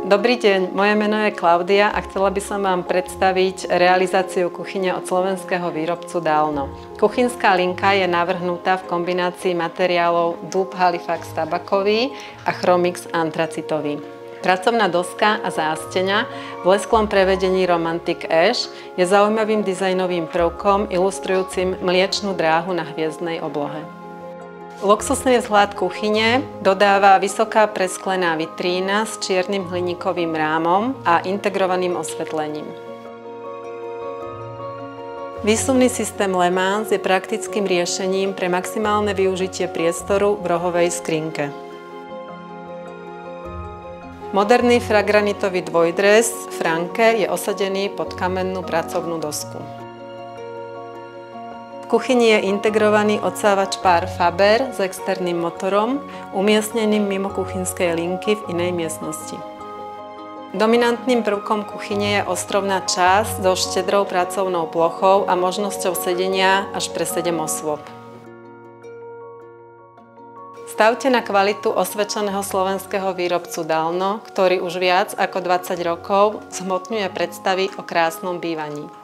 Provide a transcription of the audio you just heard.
Dobrý deň, moje meno je Klaudia a chcela by som vám predstaviť realizáciu kuchyne od slovenského výrobcu Dalno. Kuchynská linka je navrhnutá v kombinácii materiálov dúb Halifax tabakový a chromix antracitový. Pracovná doska a zásteňa v lesklom prevedení Romantic Ash je zaujímavým dizajnovým prvkom ilustrujúcim mliečnu dráhu na hviezdnej oblohe. Luxusný vzhľad kuchyne dodáva vysoká presklená vitrína s čiernym hliníkovým rámom a integrovaným osvetlením. Výsuvný systém Le Mans je praktickým riešením pre maximálne využitie priestoru v rohovej skrinke. Moderný fragranitový dvojdres Franke je osadený pod kamennú pracovnú dosku. V kuchyni je integrovaný odsávač pár Faber s externým motorom, umiestneným mimo kuchynskej linky v inej miestnosti. Dominantným prvkom kuchyne je ostrovná časť so štedrou pracovnou plochou a možnosťou sedenia až pre 7 osôb. Stavte na kvalitu osvedčeného slovenského výrobcu Dalno, ktorý už viac ako 20 rokov zhmotňuje predstavy o krásnom bývaní.